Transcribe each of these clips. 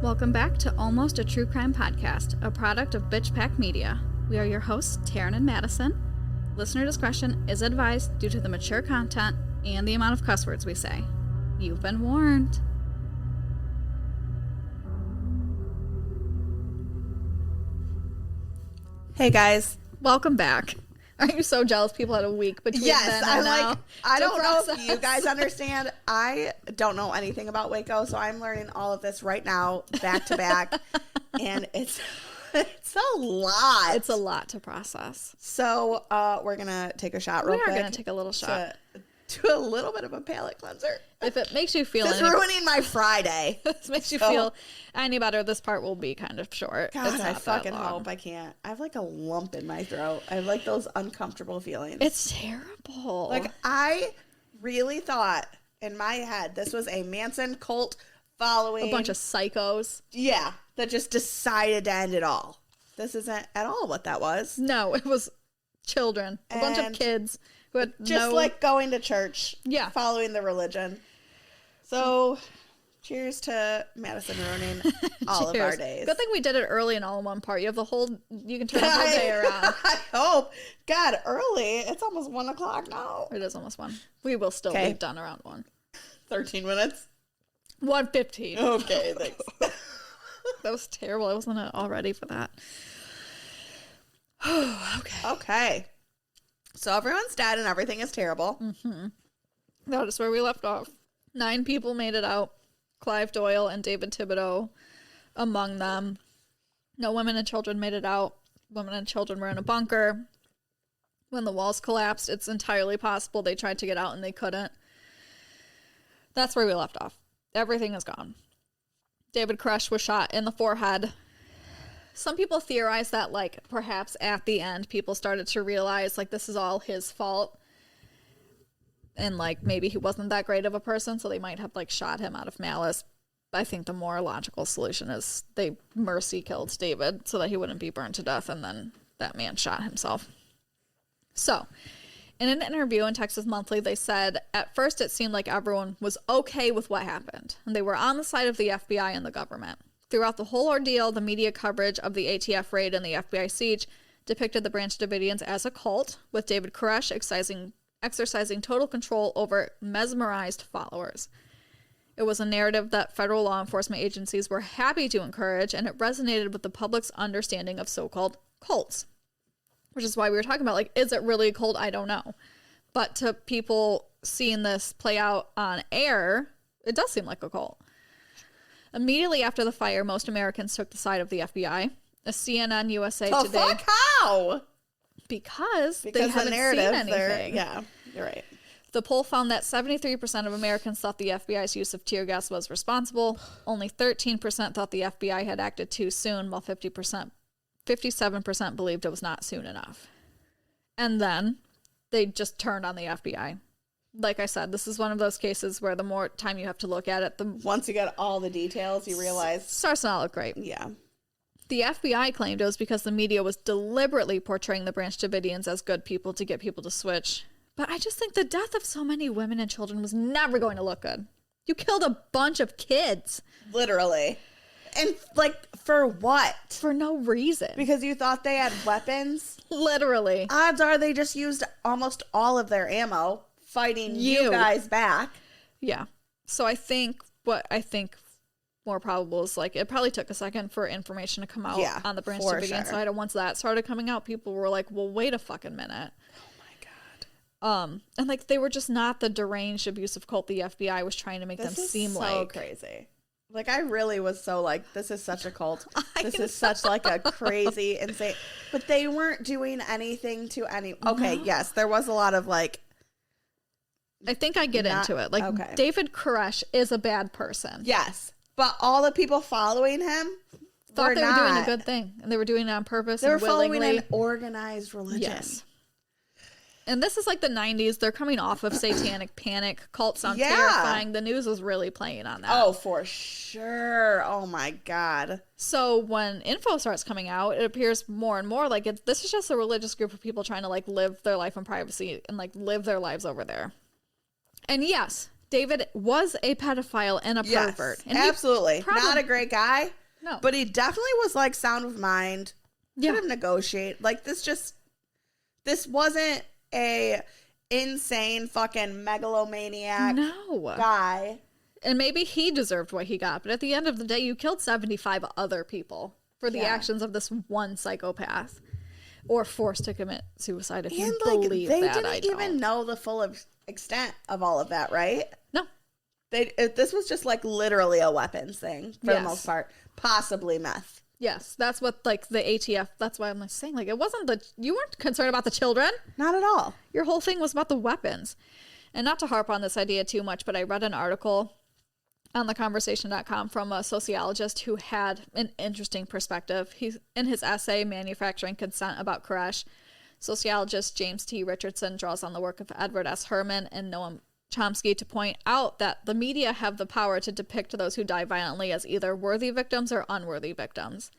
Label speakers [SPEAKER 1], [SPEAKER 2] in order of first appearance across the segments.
[SPEAKER 1] Welcome back to Almost a True Crime Podcast, a product of Bitch Pack Media. We are your hosts, Taryn and Madison. Listener discretion is advised due to the mature content and the amount of cuss words we say. You've been warned.
[SPEAKER 2] Hey guys.
[SPEAKER 1] Welcome back. Aren't you so jealous people had a week between then and now?
[SPEAKER 2] I don't know if you guys understand. I don't know anything about Waco, so I'm learning all of this right now, back to back. And it's a lot.
[SPEAKER 1] It's a lot to process.
[SPEAKER 2] So we're going to take a shot real quick.
[SPEAKER 1] We are going to take a little shot.
[SPEAKER 2] To a little bit of a palate cleanser.
[SPEAKER 1] If it makes you feel
[SPEAKER 2] It's ruining my Friday.
[SPEAKER 1] This makes you feel any better, this part will be kind of short.
[SPEAKER 2] God, I fucking hope I can't. I have like a lump in my throat. I have like those uncomfortable feelings.
[SPEAKER 1] It's terrible.
[SPEAKER 2] Like I really thought in my head this was a Manson cult following.
[SPEAKER 1] A bunch of psychos.
[SPEAKER 2] Yeah, that just decided to end it all. This isn't at all what that was.
[SPEAKER 1] No, it was children. A bunch of kids. Who had
[SPEAKER 2] just like going to church, following the religion. So, cheers to Madison ruining all of our days.
[SPEAKER 1] Good thing we did it early and all in one part. You have the whole, you can turn the whole day around.
[SPEAKER 2] I hope. God, early. It's almost 1 o'clock now.
[SPEAKER 1] It is almost 1. We will still be done around 1.
[SPEAKER 2] 13 minutes?
[SPEAKER 1] 1:15.
[SPEAKER 2] Okay, thanks.
[SPEAKER 1] That was terrible. I wasn't all ready for that.
[SPEAKER 2] Okay. So everyone's dead and everything is terrible.
[SPEAKER 1] Mm-hmm. That is where we left off. 9 people made it out. Clive Doyle and David Thibodeau among them. No women and children made it out. Women and children were in a bunker. When the walls collapsed, it's entirely possible they tried to get out and they couldn't. That's where we left off. Everything is gone. David Koresh was shot in the forehead. Some people theorize that, like, perhaps at the end, people started to realize, like, this is all his fault. And, like, maybe he wasn't that great of a person, so they might have, like, shot him out of malice. I think the more logical solution is they mercy killed David so that he wouldn't be burned to death, and then that man shot himself. So, in an interview in Texas Monthly, they said, at first it seemed like everyone was okay with what happened, and they were on the side of the FBI and the government. Throughout the whole ordeal, the media coverage of the ATF raid and the FBI siege depicted the Branch Davidians as a cult, with David Koresh exercising total control over mesmerized followers. It was a narrative that federal law enforcement agencies were happy to encourage, and it resonated with the public's understanding of so-called cults. Which is why we were talking about, like, is it really a cult? I don't know. But to people seeing this play out on air, it does seem like a cult. Immediately after the fire, most Americans took the side of the FBI. A CNN USA Today.
[SPEAKER 2] Fuck how?
[SPEAKER 1] Because they haven't seen anything.
[SPEAKER 2] Yeah, you're right.
[SPEAKER 1] The poll found that 73% of Americans thought the FBI's use of tear gas was responsible. Only 13% thought the FBI had acted too soon, while 57% believed it was not soon enough. And then they just turned on the FBI. Like I said, this is one of those cases where the more time you have to look at it,
[SPEAKER 2] once you get all the details, you realize
[SPEAKER 1] starts to not look great.
[SPEAKER 2] Yeah.
[SPEAKER 1] The FBI claimed it was because the media was deliberately portraying the Branch Davidians as good people to get people to switch. But I just think the death of so many women and children was never going to look good. You killed a bunch of kids.
[SPEAKER 2] Literally. And, like, for what?
[SPEAKER 1] For no reason.
[SPEAKER 2] Because you thought they had weapons?
[SPEAKER 1] Literally.
[SPEAKER 2] Odds are they just used almost all of their ammo fighting you guys back.
[SPEAKER 1] Yeah. So I think more probable is, like, it probably took a second for information to come out on the Branch Davidian side. And once that started coming out, people were like, well, wait a fucking minute.
[SPEAKER 2] Oh my God.
[SPEAKER 1] And, like, they were just not the deranged abusive cult the FBI was trying to make them seem like.
[SPEAKER 2] This is so crazy. Like, I really was so like, this is such a cult. This is such like a crazy, insane. But they weren't doing anything to any. Okay, yes, there was a lot of like.
[SPEAKER 1] I think I get into it. Like, David Koresh is a bad person.
[SPEAKER 2] Yes. But all the people following him
[SPEAKER 1] thought they were doing a good thing. And they were doing it on purpose.
[SPEAKER 2] They were following an organized religion.
[SPEAKER 1] Yes. And this is like the 90s. They're coming off of Satanic Panic. Cults sound terrifying. The news was really playing on that.
[SPEAKER 2] Oh, for sure. Oh, my God.
[SPEAKER 1] So when info starts coming out, it appears more and more like this is just a religious group of people trying to, like, live their life in privacy and, like, live their lives over there. And yes, David was a pedophile and a pervert. And
[SPEAKER 2] absolutely. Not a great guy.
[SPEAKER 1] No.
[SPEAKER 2] But he definitely was like sound of mind. Could have negotiated. Like this wasn't a insane fucking megalomaniac guy.
[SPEAKER 1] And maybe he deserved what he got. But at the end of the day, you killed 75 other people for the actions of this one psychopath. Or forced to commit suicide, if you believe that.
[SPEAKER 2] They didn't even know the full extent of all of that, right?
[SPEAKER 1] No.
[SPEAKER 2] This was just like literally a weapons thing for the most part. Possibly meth.
[SPEAKER 1] Yes, that's what like the ATF, that's why I'm like saying, like, it wasn't you weren't concerned about the children.
[SPEAKER 2] Not at all.
[SPEAKER 1] Your whole thing was about the weapons. And not to harp on this idea too much, but I read an article on theconversation.com from a sociologist who had an interesting perspective. He's in his essay, Manufacturing Consent About Koresh. Sociologist James T. Richardson draws on the work of Edward S. Herman and Noam Chomsky to point out that the media have the power to depict those who die violently as either worthy victims or unworthy victims.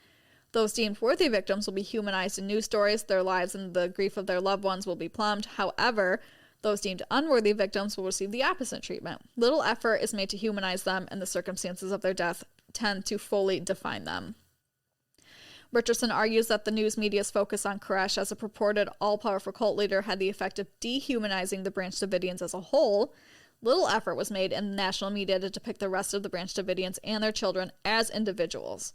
[SPEAKER 1] Those deemed worthy victims will be humanized in news stories, their lives and the grief of their loved ones will be plumbed. However, those deemed unworthy victims will receive the opposite treatment. Little effort is made to humanize them, and the circumstances of their death tend to fully define them. Richardson argues that the news media's focus on Koresh as a purported all-powerful cult leader had the effect of dehumanizing the Branch Davidians as a whole. Little effort was made in the national media to depict the rest of the Branch Davidians and their children as individuals.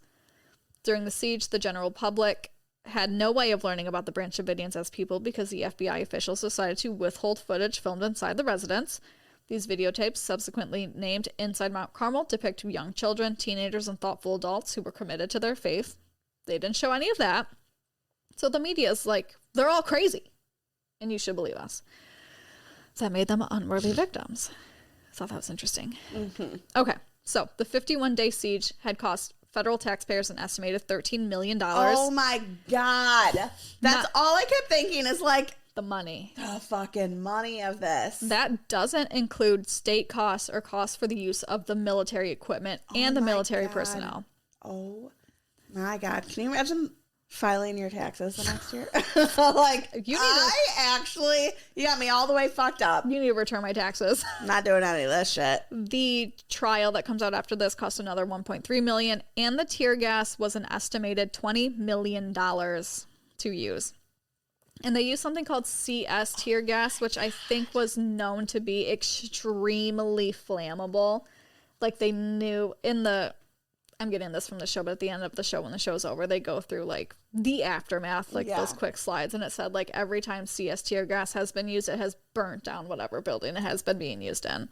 [SPEAKER 1] During the siege, the general public had no way of learning about the Branch Davidians as people because the FBI officials decided to withhold footage filmed inside the residence. These videotapes, subsequently named Inside Mount Carmel, depict young children, teenagers, and thoughtful adults who were committed to their faith. They didn't show any of that. So the media is like, they're all crazy. And you should believe us. That made them unworthy victims. I thought that was interesting. Mm-hmm. Okay, so the 51-day siege had cost federal taxpayers an estimated $13 million.
[SPEAKER 2] Oh my God. That's all I kept thinking is like,
[SPEAKER 1] the money.
[SPEAKER 2] The fucking money of this.
[SPEAKER 1] That doesn't include state costs or costs for the use of the military equipment and the military personnel.
[SPEAKER 2] Oh my God. Can you imagine filing your taxes the next year? Like, you got me all the way fucked up.
[SPEAKER 1] You need to return my taxes.
[SPEAKER 2] I'm not doing any of this shit.
[SPEAKER 1] The trial that comes out after this cost another $1.3 million, and the tear gas was an estimated $20 million to use. And they used something called CS tear gas, which I think was known to be extremely flammable. Like they knew I'm getting this from the show, but at the end of the show, when the show's over, they go through like the aftermath, like those quick slides. And it said like every time CS tear gas has been used, it has burnt down whatever building it has been being used in.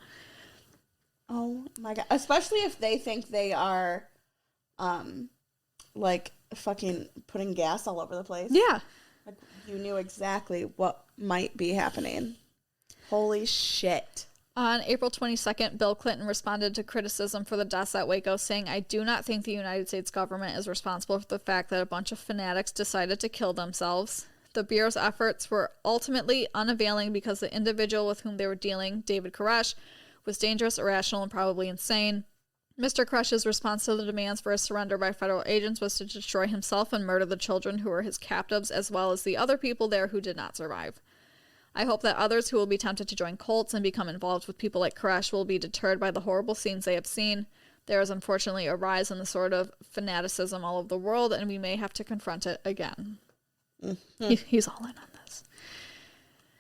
[SPEAKER 2] Oh my God. Especially if they think they are like fucking putting gas all over the place.
[SPEAKER 1] Yeah.
[SPEAKER 2] Like you knew exactly what might be happening. Holy shit.
[SPEAKER 1] On April 22nd, Bill Clinton responded to criticism for the deaths at Waco, saying, "I do not think the United States government is responsible for the fact that a bunch of fanatics decided to kill themselves. The Bureau's efforts were ultimately unavailing because the individual with whom they were dealing, David Koresh, was dangerous, irrational, and probably insane. Mr. Koresh's response to the demands for his surrender by federal agents was to destroy himself and murder the children who were his captives, as well as the other people there who did not survive. I hope that others who will be tempted to join cults and become involved with people like Koresh will be deterred by the horrible scenes they have seen. There is unfortunately a rise in the sort of fanaticism all over the world, and we may have to confront it again." Mm-hmm. He's all in on this.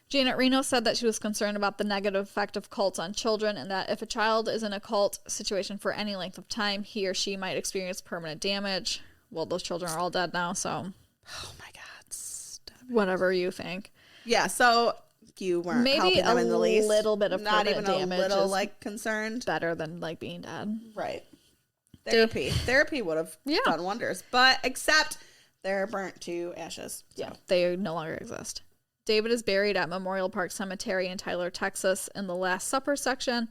[SPEAKER 1] Janet Reno said that she was concerned about the negative effect of cults on children, and that if a child is in a cult situation for any length of time, he or she might experience permanent damage. Well, those children are all dead now, so...
[SPEAKER 2] Oh my God. Stop it.
[SPEAKER 1] Whatever you think.
[SPEAKER 2] Yeah, so you weren't helping them in the least.
[SPEAKER 1] Maybe a little bit of
[SPEAKER 2] not even
[SPEAKER 1] damage.
[SPEAKER 2] A little like concerned.
[SPEAKER 1] Better than like being dead.
[SPEAKER 2] Right. Therapy would have done wonders, but except they're burnt to ashes. So.
[SPEAKER 1] Yeah, they no longer exist. David is buried at Memorial Park Cemetery in Tyler, Texas, in the Last Supper section.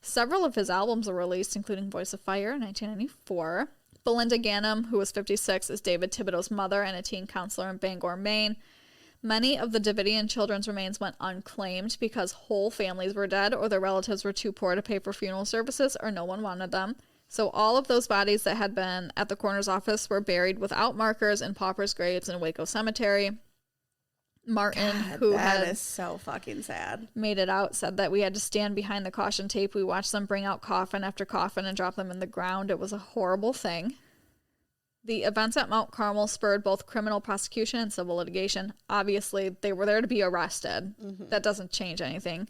[SPEAKER 1] Several of his albums were released, including Voice of Fire in 1994. Belinda Ganem, who was 56, is David Thibodeau's mother and a teen counselor in Bangor, Maine. Many of the Davidian children's remains went unclaimed because whole families were dead or their relatives were too poor to pay for funeral services or no one wanted them. So all of those bodies that had been at the coroner's office were buried without markers in paupers' graves in Waco Cemetery. Martin,
[SPEAKER 2] God,
[SPEAKER 1] who
[SPEAKER 2] that is so fucking sad,
[SPEAKER 1] made it out, said that we had to stand behind the caution tape. We watched them bring out coffin after coffin and drop them in the ground. It was a horrible thing. The events at Mount Carmel spurred both criminal prosecution and civil litigation. Obviously, they were there to be arrested. That doesn't change anything.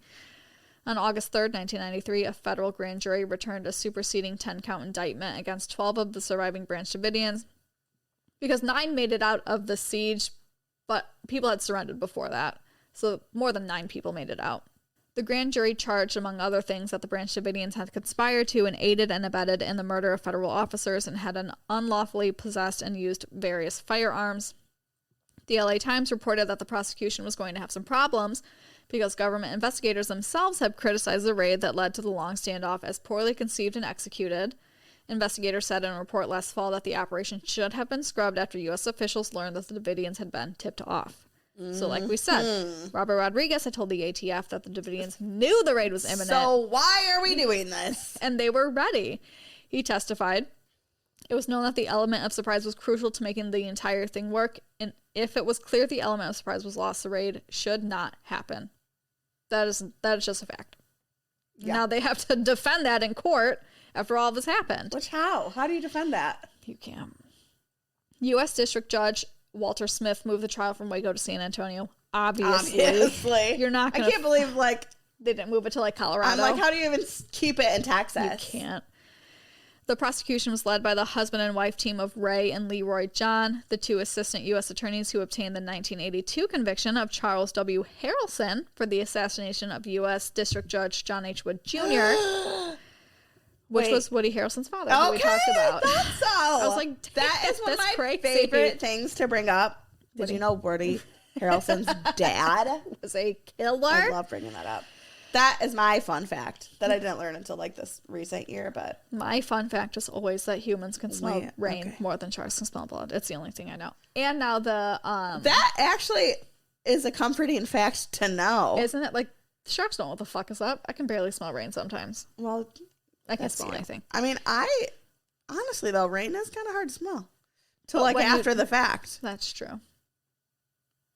[SPEAKER 1] On August 3rd, 1993, a federal grand jury returned a superseding 10-count indictment against 12 of the surviving Branch Davidians because 9 made it out of the siege, but people had surrendered before that. So more than 9 people made it out. The grand jury charged, among other things, that the Branch Davidians had conspired to and aided and abetted in the murder of federal officers and had unlawfully possessed and used various firearms. The LA Times reported that the prosecution was going to have some problems because government investigators themselves had criticized the raid that led to the long standoff as poorly conceived and executed. Investigators said in a report last fall that the operation should have been scrubbed after U.S. officials learned that the Davidians had been tipped off. So like we said, Robert Rodriguez had told the ATF that the Davidians knew the raid was imminent.
[SPEAKER 2] So why are we doing this?
[SPEAKER 1] And they were ready. He testified. It was known that the element of surprise was crucial to making the entire thing work, and if it was clear the element of surprise was lost, the raid should not happen. That is just a fact. Yeah. Now they have to defend that in court after all this happened.
[SPEAKER 2] Which how? How do you defend that?
[SPEAKER 1] You can't. U.S. District Judge Walter Smith moved the trial from Waco to San Antonio. Obviously. You're not going to...
[SPEAKER 2] I can't believe, like...
[SPEAKER 1] They didn't move it to, like, Colorado.
[SPEAKER 2] I'm like, how do you even keep it in Texas?
[SPEAKER 1] You can't. The prosecution was led by the husband and wife team of Ray and Leroy John, the 2 assistant U.S. attorneys who obtained the 1982 conviction of Charles W. Harrelson for the assassination of U.S. District Judge John H. Wood Jr., which was Woody Harrelson's father, who we talked about.
[SPEAKER 2] I thought so.
[SPEAKER 1] I was like,
[SPEAKER 2] that is one of my favorite things to bring up. Did you know Woody Harrelson's dad
[SPEAKER 1] was a killer?
[SPEAKER 2] I love bringing that up. That is my fun fact that I didn't learn until like this recent year. But
[SPEAKER 1] my fun fact is always that humans can smell rain more than sharks can smell blood. It's the only thing I know. And now
[SPEAKER 2] that actually is a comforting fact to know,
[SPEAKER 1] isn't it? Like sharks don't know what the fuck is up. I can barely smell rain sometimes.
[SPEAKER 2] Well,
[SPEAKER 1] I can't smell anything.
[SPEAKER 2] I mean, honestly though, rain is kind of hard to smell till like after the fact.
[SPEAKER 1] That's true.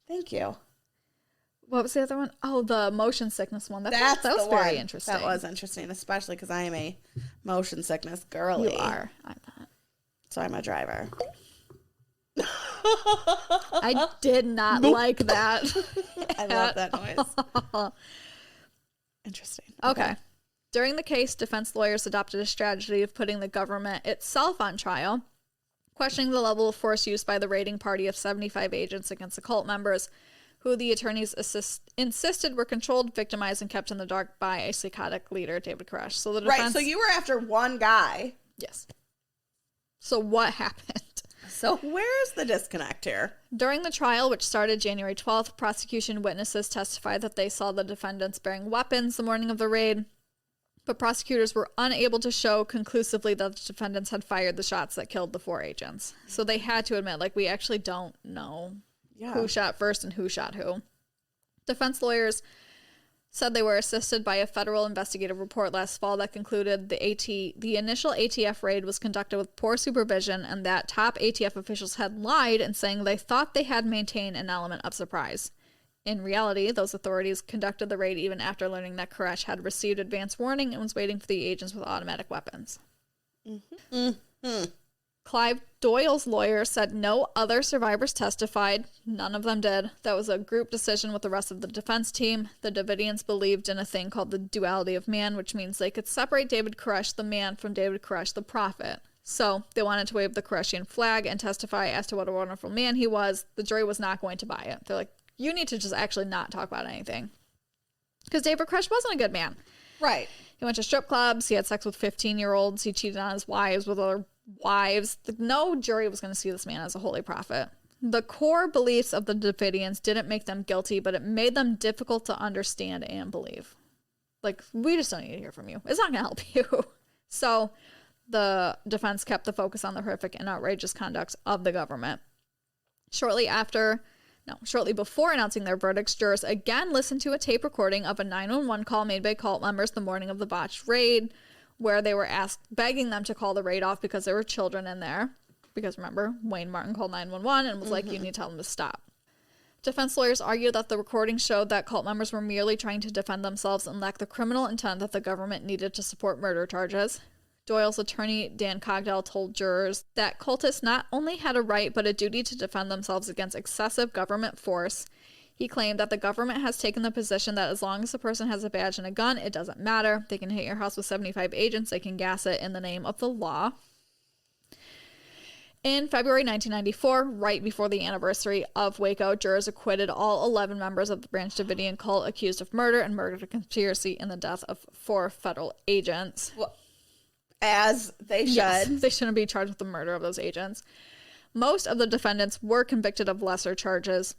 [SPEAKER 2] Thank you.
[SPEAKER 1] What was the other one? Oh, the motion sickness one. That was very interesting.
[SPEAKER 2] That was interesting, especially because I am a motion sickness girly.
[SPEAKER 1] You are. I'm not.
[SPEAKER 2] So I'm a driver.
[SPEAKER 1] I did not like that.
[SPEAKER 2] I love that noise. Interesting.
[SPEAKER 1] Okay. During the case, defense lawyers adopted a strategy of putting the government itself on trial, questioning the level of force used by the raiding party of 75 agents against the cult members, who the attorneys insisted were controlled, victimized, and kept in the dark by a psychotic leader, David Koresh. So the defense...
[SPEAKER 2] Right, so you were after one guy.
[SPEAKER 1] Yes. So what happened?
[SPEAKER 2] So where's the disconnect here?
[SPEAKER 1] During the trial, which started January 12th, prosecution witnesses testified that they saw the defendants bearing weapons the morning of the raid, but prosecutors were unable to show conclusively that the defendants had fired the shots that killed the 4 agents. So they had to admit, like, we actually don't know who shot first and who shot who. Defense lawyers said they were assisted by a federal investigative report last fall that concluded the initial ATF raid was conducted with poor supervision and that top ATF officials had lied in saying they thought they had maintained an element of surprise. In reality, those authorities conducted the raid even after learning that Koresh had received advance warning and was waiting for the agents with automatic weapons. Clive Doyle's lawyer said no other survivors testified. None of them did. That was a group decision with the rest of the defense team. The Davidians believed in a thing called the duality of man, which means they could separate David Koresh, the man, from David Koresh, the prophet. So they wanted to wave the Koreshian flag and testify as to what a wonderful man he was. The jury was not going to buy it. They're like, you need to just actually not talk about anything. Because David Koresh wasn't a good man.
[SPEAKER 2] Right.
[SPEAKER 1] He went to strip clubs. He had sex with 15-year-olds. He cheated on his wives with other wives. No jury was going to see this man as a holy prophet. The core beliefs of the Davidians didn't make them guilty, but it made them difficult to understand and believe. Like, we just don't need to hear from you. It's not going to help you. So the defense kept the focus on the horrific and outrageous conduct of the government. Shortly before announcing their verdicts, jurors again listened to a tape recording of a 911 call made by cult members the morning of the botched raid, where they were begging them to call the raid off because there were children in there. Because remember, Wayne Martin called 911 and was like, you need to tell them to stop. Defense lawyers argued that the recording showed that cult members were merely trying to defend themselves and lacked the criminal intent that the government needed to support murder charges. Doyle's attorney, Dan Cogdell, told jurors that cultists not only had a right but a duty to defend themselves against excessive government force. He claimed that the government has taken the position that as long as the person has a badge and a gun, it doesn't matter. They can hit your house with 75 agents. They can gas it in the name of the law. In February 1994, right before the anniversary of Waco, jurors acquitted all 11 members of the Branch Davidian cult accused of murder and murder conspiracy in the death of 4 federal agents.
[SPEAKER 2] Well, as they should.
[SPEAKER 1] Yes, they shouldn't be charged with the murder of those agents. Most of the defendants were convicted of lesser charges.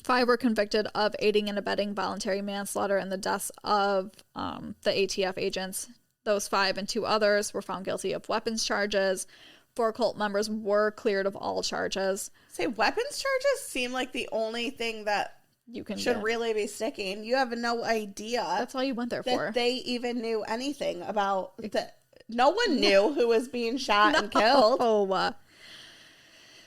[SPEAKER 1] 5 were convicted of aiding and abetting voluntary manslaughter in the deaths of the ATF agents. Those 5 and 2 others were found guilty of weapons charges. 4 cult members were cleared of all charges.
[SPEAKER 2] Say, weapons charges seem like the only thing that
[SPEAKER 1] you can
[SPEAKER 2] should really be sticking. You have no idea.
[SPEAKER 1] That's all you went there for.
[SPEAKER 2] They even knew anything about that. No one knew who was being shot and killed.
[SPEAKER 1] Oh,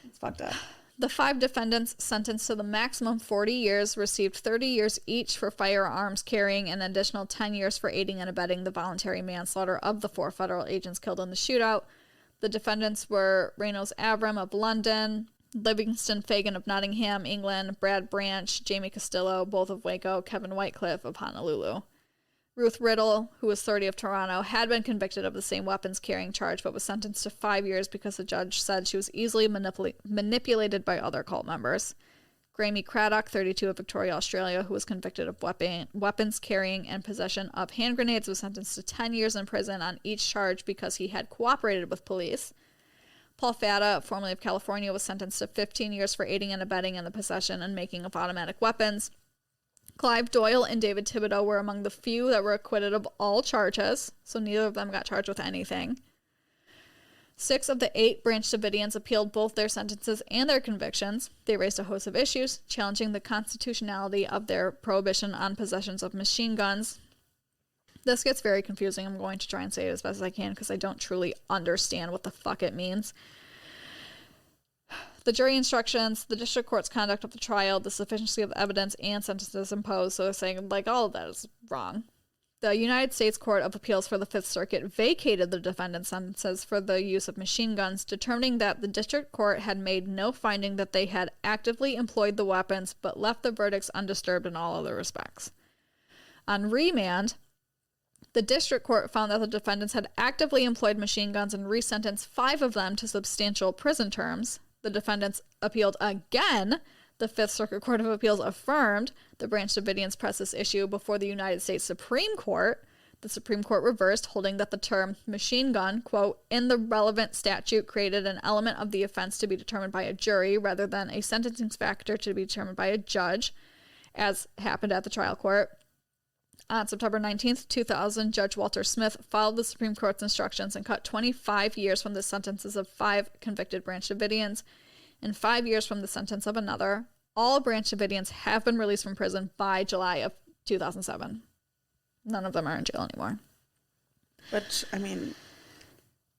[SPEAKER 2] it's fucked up.
[SPEAKER 1] The 5 defendants sentenced to the maximum 40 years received 30 years each for firearms carrying and an additional 10 years for aiding and abetting the voluntary manslaughter of the 4 federal agents killed in the shootout. The defendants were Reynolds Avram of London, Livingston Fagan of Nottingham, England, Brad Branch, Jamie Castillo, both of Waco, Kevin Whitecliffe of Honolulu. Ruth Riddle, who was 30 of Toronto, had been convicted of the same weapons carrying charge but was sentenced to 5 years because the judge said she was easily manipulated by other cult members. Graeme Craddock, 32 of Victoria, Australia, who was convicted of weapons carrying and possession of hand grenades, was sentenced to 10 years in prison on each charge because he had cooperated with police. Paul Fata, formerly of California, was sentenced to 15 years for aiding and abetting in the possession and making of automatic weapons. Clive Doyle and David Thibodeau were among the few that were acquitted of all charges, so neither of them got charged with anything. 6 of the 8 Branch Davidians appealed both their sentences and their convictions. They raised a host of issues, challenging the constitutionality of their prohibition on possessions of machine guns. This gets very confusing. I'm going to try and say it as best as I can because I don't truly understand what the fuck it means. The jury instructions, the district court's conduct of the trial, the sufficiency of the evidence, and sentences imposed. So they're saying, like, all of that is wrong. The United States Court of Appeals for the Fifth Circuit vacated the defendant's sentences for the use of machine guns, determining that the district court had made no finding that they had actively employed the weapons, but left the verdicts undisturbed in all other respects. On remand, the district court found that the defendants had actively employed machine guns and resentenced 5 of them to substantial prison terms. The defendants appealed again. The Fifth Circuit Court of Appeals affirmed the Branch Davidians pressed this issue before the United States Supreme Court. The Supreme Court reversed, holding that the term machine gun, quote, in the relevant statute created an element of the offense to be determined by a jury rather than a sentencing factor to be determined by a judge, as happened at the trial court. On September 19th, 2000, Judge Walter Smith followed the Supreme Court's instructions and cut 25 years from the sentences of 5 convicted Branch Davidians and 5 years from the sentence of another. All Branch Davidians have been released from prison by July of 2007. None of them are in jail anymore.
[SPEAKER 2] Which, I mean,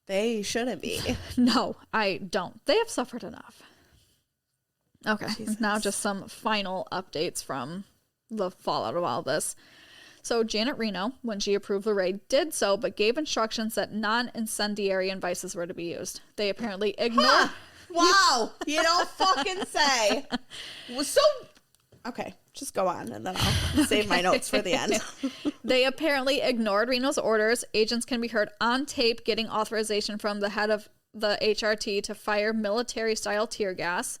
[SPEAKER 2] they shouldn't be.
[SPEAKER 1] No, I don't. They have suffered enough. Okay,
[SPEAKER 2] Jesus.
[SPEAKER 1] Now just some final updates from the fallout of all this. So Janet Reno, when she approved the raid, did so, but gave instructions that non-incendiary devices were to be used. They apparently ignored...
[SPEAKER 2] Huh. Wow! You don't fucking say. So, okay, just go on, and then I'll save my notes for the end.
[SPEAKER 1] They apparently ignored Reno's orders. Agents can be heard on tape getting authorization from the head of the HRT to fire military-style tear gas.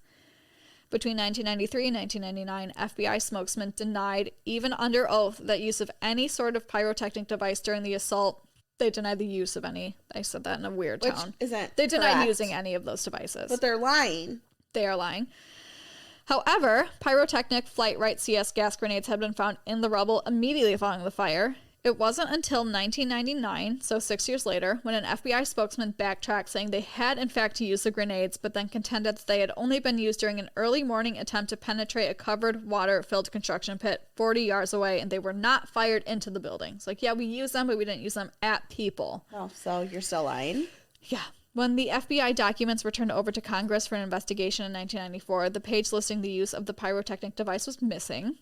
[SPEAKER 1] Between 1993 and 1999, FBI spokesman denied, even under oath, that use of any sort of pyrotechnic device during the assault. They denied the use of any. I said that in a weird tone. They denied
[SPEAKER 2] correct.
[SPEAKER 1] using any of those devices.
[SPEAKER 2] But they're lying.
[SPEAKER 1] They are lying. However, pyrotechnic flight right CS gas grenades had been found in the rubble immediately following the fire. It wasn't until 1999, so 6 years later, when an FBI spokesman backtracked saying they had in fact used the grenades, but then contended that they had only been used during an early morning attempt to penetrate a covered water-filled construction pit 40 yards away, and they were not fired into the building. It's like, yeah, we used them, but we didn't use them at people.
[SPEAKER 2] Oh, so you're still lying?
[SPEAKER 1] Yeah. When the FBI documents were turned over to Congress for an investigation in 1994, the page listing the use of the pyrotechnic device was missing.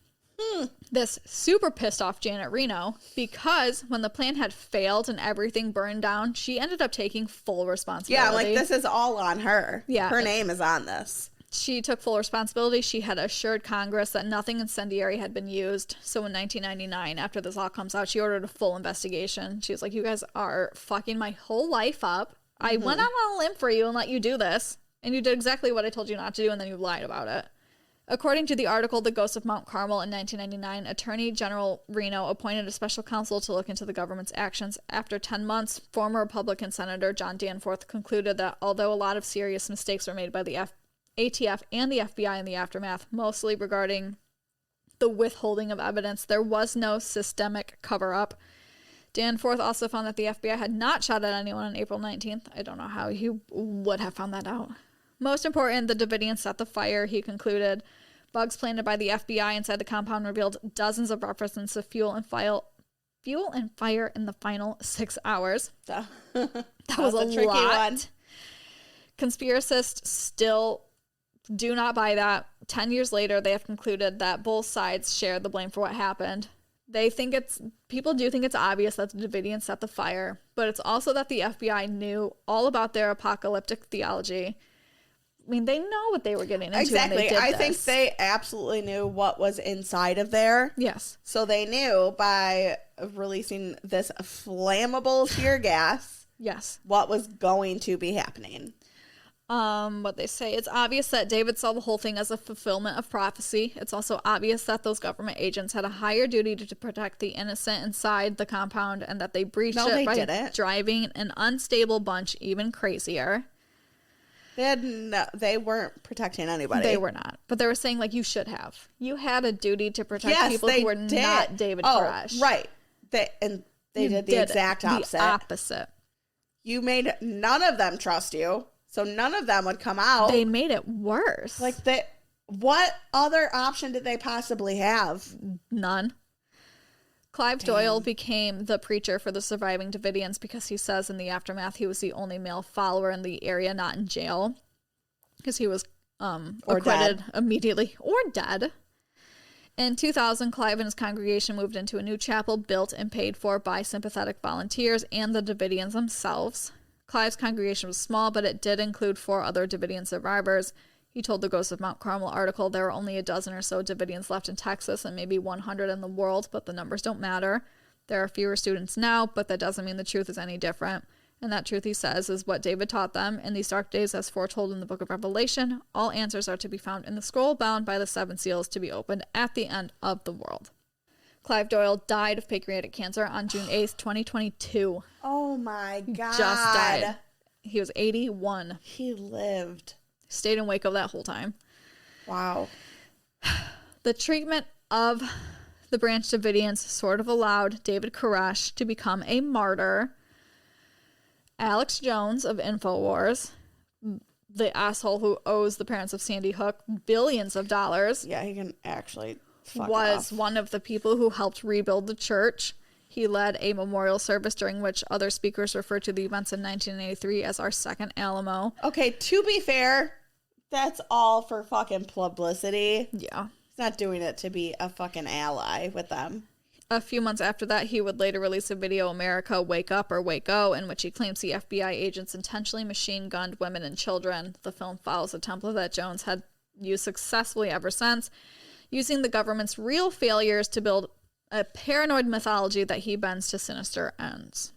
[SPEAKER 1] This super pissed off Janet Reno because when the plan had failed and everything burned down, she ended up taking full responsibility.
[SPEAKER 2] Yeah, like this is all on her.
[SPEAKER 1] Yeah.
[SPEAKER 2] Her name is on this.
[SPEAKER 1] She took full responsibility. She had assured Congress that nothing incendiary had been used. So in 1999, after this all comes out, she ordered a full investigation. She was like, you guys are fucking my whole life up. I went out on a limb for you and let you do this. And you did exactly what I told you not to do, and then you lied about it. According to the article, The Ghost of Mount Carmel, in 1999, Attorney General Reno appointed a special counsel to look into the government's actions. After 10 months, former Republican Senator John Danforth concluded that although a lot of serious mistakes were made by the ATF and the FBI in the aftermath, mostly regarding the withholding of evidence, there was no systemic cover-up. Danforth also found that the FBI had not shot at anyone on April 19th. I don't know how he would have found that out. Most important, the Davidians set the fire, he concluded. Bugs planted by the FBI inside the compound revealed dozens of references to fuel and fire in the final 6 hours. That was a tricky lot. One. Conspiracists still do not buy that. 10 years later, they have concluded that both sides share the blame for what happened. People do think it's obvious that the Davidians set the fire, but it's also that the FBI knew all about their apocalyptic theology. I mean, they know what they were getting into.
[SPEAKER 2] Exactly.
[SPEAKER 1] When they did
[SPEAKER 2] I
[SPEAKER 1] this.
[SPEAKER 2] think they absolutely knew what was inside of there.
[SPEAKER 1] Yes.
[SPEAKER 2] So they knew by releasing this flammable tear gas.
[SPEAKER 1] Yes.
[SPEAKER 2] What was going to be happening.
[SPEAKER 1] What they say, it's obvious that David saw the whole thing as a fulfillment of prophecy. It's also obvious that those government agents had a higher duty to protect the innocent inside the compound, and that they breached it by driving an unstable bunch even crazier.
[SPEAKER 2] They weren't protecting anybody.
[SPEAKER 1] They were not. But they were saying, like, you should have. You had a duty to protect people who were not David Koresh.
[SPEAKER 2] Right. They did the exact opposite.
[SPEAKER 1] The opposite.
[SPEAKER 2] You made none of them trust you. So none of them would come out.
[SPEAKER 1] They made it worse.
[SPEAKER 2] Like, what other option did they possibly have?
[SPEAKER 1] None. Clive Doyle became the preacher for the surviving Davidians because he says in the aftermath he was the only male follower in the area not in jail. Because he was acquitted immediately. Or dead. In 2000, Clive and his congregation moved into a new chapel built and paid for by sympathetic volunteers and the Davidians themselves. Clive's congregation was small, but it did include 4 other Davidian survivors. He told the Ghost of Mount Carmel article there were only a dozen or so Davidians left in Texas and maybe 100 in the world, but the numbers don't matter. There are fewer students now, but that doesn't mean the truth is any different. And that truth, he says, is what David taught them in these dark days as foretold in the book of Revelation. All answers are to be found in the scroll bound by the 7 seals to be opened at the end of the world. Clive Doyle died of pancreatic cancer on June 8th, 2022.
[SPEAKER 2] Oh my God.
[SPEAKER 1] Just died. He was 81.
[SPEAKER 2] He lived.
[SPEAKER 1] Stayed in Waco that whole time.
[SPEAKER 2] Wow.
[SPEAKER 1] The treatment of the Branch Davidians sort of allowed David Koresh to become a martyr. Alex Jones of InfoWars, the asshole who owes the parents of Sandy Hook billions of dollars.
[SPEAKER 2] Yeah, he can actually
[SPEAKER 1] was one of the people who helped rebuild the church. He led a memorial service during which other speakers referred to the events in 1983 as our second Alamo.
[SPEAKER 2] Okay, to be fair, that's all for fucking publicity.
[SPEAKER 1] Yeah.
[SPEAKER 2] He's not doing it to be a fucking ally with them.
[SPEAKER 1] A few months after that, he would later release a video, America, Wake Up or Waco, in which he claims the FBI agents intentionally machine-gunned women and children. The film follows a template that Jones had used successfully ever since, using the government's real failures to build a paranoid mythology that he bends to sinister ends.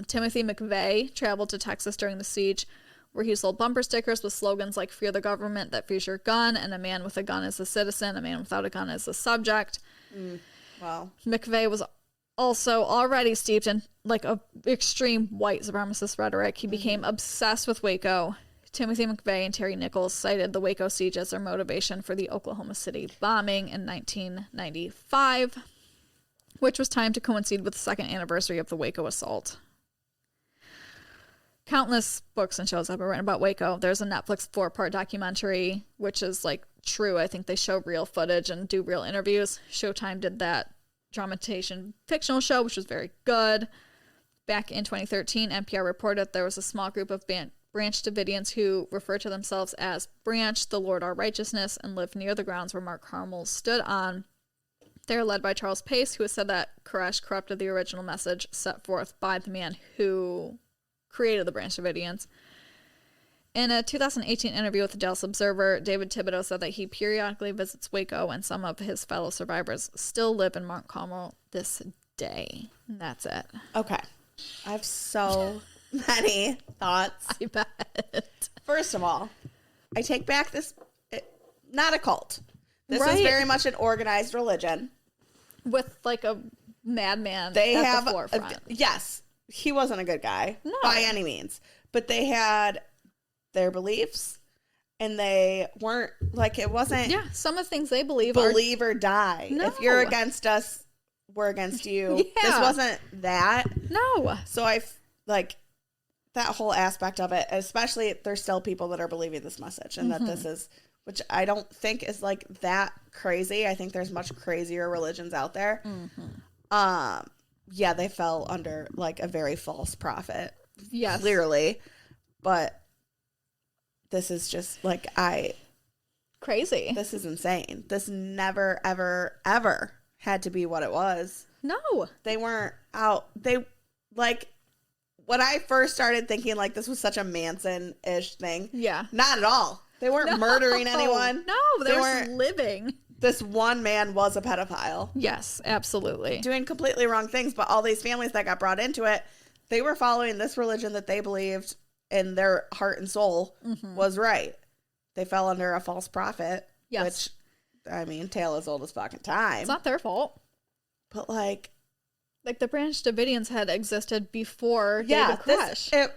[SPEAKER 1] Timothy McVeigh traveled to Texas during the siege, where he sold bumper stickers with slogans like "Fear the government that fears your gun," and "A man with a gun is a citizen, a man without a gun is a subject."
[SPEAKER 2] Wow.
[SPEAKER 1] McVeigh was also already steeped in like a extreme white supremacist rhetoric. He became obsessed with Waco. Timothy McVeigh and Terry Nichols cited the Waco siege as their motivation for the Oklahoma City bombing in 1995, which was timed to coincide with the second anniversary of the Waco assault. Countless books and shows have been written about Waco. There's a Netflix 4-part documentary, which is like true. I think they show real footage and do real interviews. Showtime did that dramatization fictional show, which was very good. Back in 2013, NPR reported there was a small group of Branch Davidians who refer to themselves as Branch, the Lord our righteousness, and live near the grounds where Mount Carmel stood on. They are led by Charles Pace, who has said that Koresh corrupted the original message set forth by the man who created the Branch Davidians. In a 2018 interview with the Dallas Observer, David Thibodeau said that he periodically visits Waco, and some of his fellow survivors still live in Mount Carmel this day. And that's it.
[SPEAKER 2] Okay. I have so many thoughts.
[SPEAKER 1] I bet.
[SPEAKER 2] First of all, I take back this, not a cult. This
[SPEAKER 1] right.
[SPEAKER 2] is very much an organized religion.
[SPEAKER 1] With like a madman
[SPEAKER 2] they
[SPEAKER 1] at
[SPEAKER 2] have
[SPEAKER 1] the forefront.
[SPEAKER 2] Yes. He wasn't a good guy
[SPEAKER 1] no.
[SPEAKER 2] by any means. But they had their beliefs, and they weren't, like, it wasn't.
[SPEAKER 1] Yeah, some of the things they believe
[SPEAKER 2] or die.
[SPEAKER 1] No.
[SPEAKER 2] If you're against us, we're against you.
[SPEAKER 1] Yeah.
[SPEAKER 2] This wasn't that.
[SPEAKER 1] No.
[SPEAKER 2] So like, that whole aspect of it, especially there's still people that are believing this message and that this is, which I don't think is like that crazy. I think there's much crazier religions out there. Yeah, they fell under like a very false prophet.
[SPEAKER 1] Yes.
[SPEAKER 2] Clearly. But this is just like,
[SPEAKER 1] crazy.
[SPEAKER 2] This is insane. This never, ever, ever had to be what it was.
[SPEAKER 1] No.
[SPEAKER 2] They weren't out. They, like, when I first started thinking, like, this was such a Manson-ish thing.
[SPEAKER 1] Yeah.
[SPEAKER 2] Not at all. They weren't murdering anyone.
[SPEAKER 1] No, they weren't living.
[SPEAKER 2] This one man was a pedophile.
[SPEAKER 1] Yes, absolutely.
[SPEAKER 2] Doing completely wrong things, but all these families that got brought into it, they were following this religion that they believed in their heart and soul was right. They fell under a false prophet.
[SPEAKER 1] Yes.
[SPEAKER 2] Which, I mean, tale as old as fucking time.
[SPEAKER 1] It's not their fault.
[SPEAKER 2] But, like
[SPEAKER 1] the Branch Davidians had existed before David Koresh.
[SPEAKER 2] It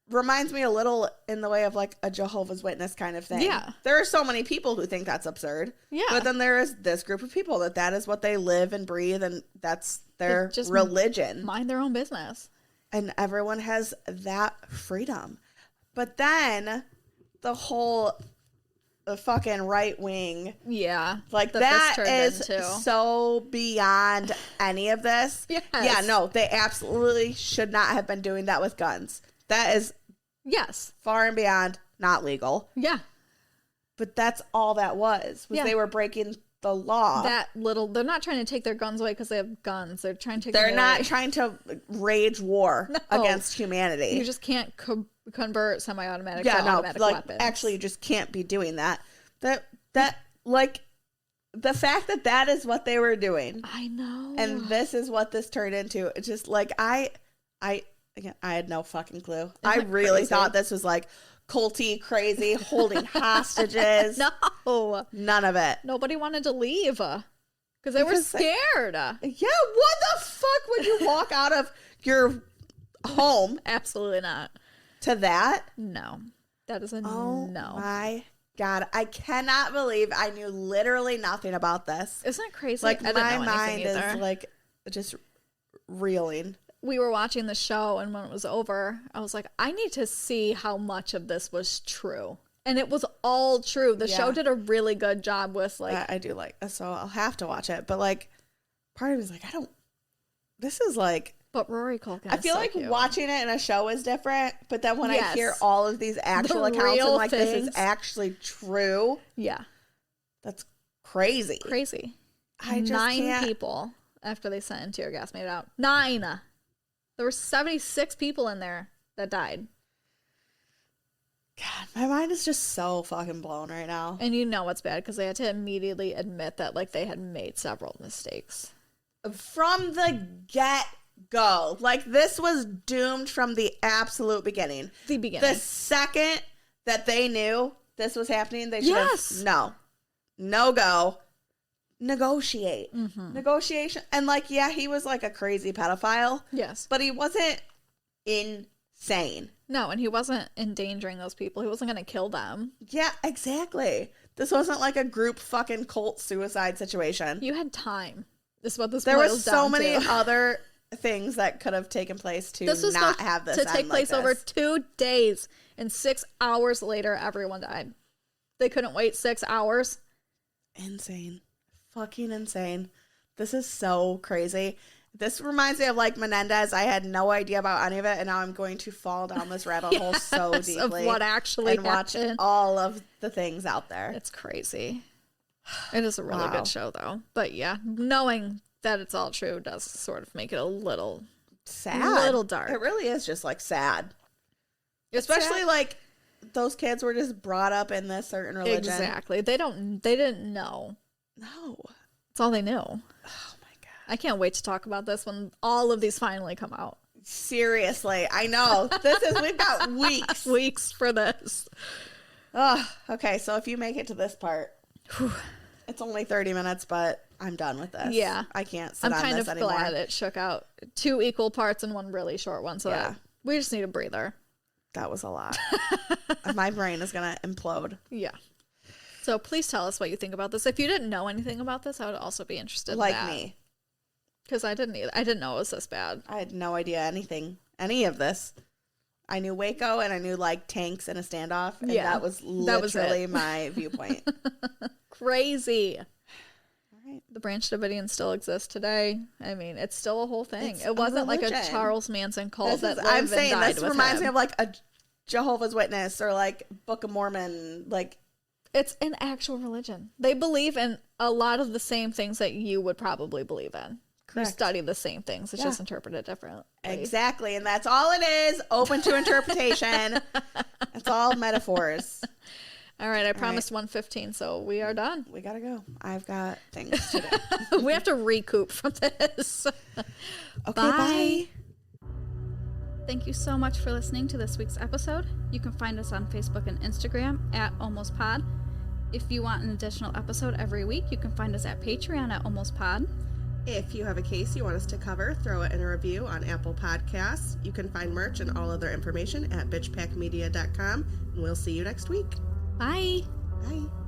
[SPEAKER 2] reminds me a little in the way of, like, a Jehovah's Witness kind of thing.
[SPEAKER 1] Yeah.
[SPEAKER 2] There are so many people who think that's absurd.
[SPEAKER 1] Yeah.
[SPEAKER 2] But then there is this group of people that is what they live and breathe, and that's their religion.
[SPEAKER 1] Mind their own business.
[SPEAKER 2] And everyone has that freedom. But then the whole fucking right wing.
[SPEAKER 1] Yeah.
[SPEAKER 2] Like, that is so beyond any of this.
[SPEAKER 1] Yes.
[SPEAKER 2] Yeah, no, they absolutely should not have been doing that with guns. That is far and beyond not legal.
[SPEAKER 1] Yeah.
[SPEAKER 2] But that's all that was they were breaking the law.
[SPEAKER 1] They're not trying to take their guns away because they have guns. They're trying to take
[SPEAKER 2] They're not trying to rage war against humanity.
[SPEAKER 1] You just can't convert semi-automatic to automatic weapons.
[SPEAKER 2] Actually, you just can't be doing that. That like, the fact that is what they were doing.
[SPEAKER 1] I know.
[SPEAKER 2] And this is what this turned into. It's just like, I had no fucking clue. I really thought this was like culty, crazy, holding hostages.
[SPEAKER 1] No.
[SPEAKER 2] None of it.
[SPEAKER 1] Nobody wanted to leave because they were scared.
[SPEAKER 2] Yeah, what the fuck would you walk out of your home?
[SPEAKER 1] Absolutely not.
[SPEAKER 2] To that?
[SPEAKER 1] No. That is a no.
[SPEAKER 2] Oh my God. I cannot believe I knew literally nothing about this.
[SPEAKER 1] Isn't that crazy?
[SPEAKER 2] Like, my mind is like just reeling.
[SPEAKER 1] We were watching the show, and when it was over, I was like, I need to see how much of this was true. And it was all true. The show did a really good job with, like...
[SPEAKER 2] I do like... So I'll have to watch it. But, like, part of me is like, this is, like...
[SPEAKER 1] But Rory Culkin
[SPEAKER 2] I feel like
[SPEAKER 1] cute.
[SPEAKER 2] watching it in a show is different. But then when I hear all of these actual accounts and, like, this is actually true...
[SPEAKER 1] Yeah.
[SPEAKER 2] That's crazy.
[SPEAKER 1] Crazy.
[SPEAKER 2] I just
[SPEAKER 1] 9 people, after they sent in tear gas, made it out. 9! There were 76 people in there that died.
[SPEAKER 2] God, my mind is just so fucking blown right now.
[SPEAKER 1] And you know what's bad, because they had to immediately admit that, like, they had made several mistakes.
[SPEAKER 2] From the get-go. Like, this was doomed from the absolute beginning.
[SPEAKER 1] The beginning.
[SPEAKER 2] The second that they knew this was happening, they should have... No go. Negotiate. Negotiation. And, like, yeah, he was, like, a crazy pedophile.
[SPEAKER 1] Yes.
[SPEAKER 2] But he wasn't insane.
[SPEAKER 1] No, and he wasn't endangering those people. He wasn't going to kill them.
[SPEAKER 2] Yeah, exactly. This wasn't, like, a group fucking cult suicide situation.
[SPEAKER 1] You had time. This is what this
[SPEAKER 2] There were
[SPEAKER 1] boils
[SPEAKER 2] so
[SPEAKER 1] down
[SPEAKER 2] many
[SPEAKER 1] to.
[SPEAKER 2] other things that could have taken place to
[SPEAKER 1] this was
[SPEAKER 2] not have this
[SPEAKER 1] to take place
[SPEAKER 2] like
[SPEAKER 1] over 2 days, and 6 hours later, everyone died. They couldn't wait 6 hours.
[SPEAKER 2] Insane. Fucking insane. This is so crazy. This reminds me of like Menendez. I had no idea about any of it, and now I'm going to fall down this rabbit hole so deeply
[SPEAKER 1] of what actually
[SPEAKER 2] and watch all of the things out there.
[SPEAKER 1] It's crazy. It is a really good show, though. But yeah, knowing that it's all true does sort of make it a little
[SPEAKER 2] sad,
[SPEAKER 1] a little dark.
[SPEAKER 2] It really is just like sad, especially like those kids were just brought up in this certain religion.
[SPEAKER 1] Exactly. They didn't know.
[SPEAKER 2] No,
[SPEAKER 1] that's all they knew. Oh my god! I can't wait to talk about this when all of these finally come out.
[SPEAKER 2] Seriously, I know we've got
[SPEAKER 1] weeks for this.
[SPEAKER 2] Oh, okay. So if you make it to this part, it's only 30 minutes, but I'm done with this.
[SPEAKER 1] Yeah,
[SPEAKER 2] I can't sit on this anymore. I'm kind of
[SPEAKER 1] glad it shook out 2 equal parts and 1 really short one. So that we just need a breather.
[SPEAKER 2] That was a lot. My brain is gonna implode.
[SPEAKER 1] Yeah. So please tell us what you think about this. If you didn't know anything about this, I would also be interested in that.
[SPEAKER 2] Me.
[SPEAKER 1] Because I didn't either. I didn't know it was this bad.
[SPEAKER 2] I had no idea any of this. I knew Waco and I knew like tanks in a standoff. And that was literally my viewpoint.
[SPEAKER 1] Crazy. All right. The Branch Davidians still exist today. I mean, it's still a whole thing. It wasn't like a Charles Manson cult I'm saying this reminds me of like a Jehovah's Witness or like Book of Mormon. Like, it's an actual religion. They believe in a lot of the same things that you would probably believe in. Correct. You study the same things. It's just interpreted differently.
[SPEAKER 2] Exactly. And that's all it is. Open to interpretation. It's all metaphors.
[SPEAKER 1] All right. I promised 1:15, so we are done.
[SPEAKER 2] We got to go. I've got things to do.
[SPEAKER 1] We have to recoup from this.
[SPEAKER 2] Okay, bye.
[SPEAKER 1] Thank you so much for listening to this week's episode. You can find us on Facebook and Instagram at AlmostPod. If you want an additional episode every week, you can find us at Patreon at AlmostPod.
[SPEAKER 2] If you have a case you want us to cover, throw it in a review on Apple Podcasts. You can find merch and all other information at bitchpackmedia.com. And we'll see you next week.
[SPEAKER 1] Bye.
[SPEAKER 2] Bye.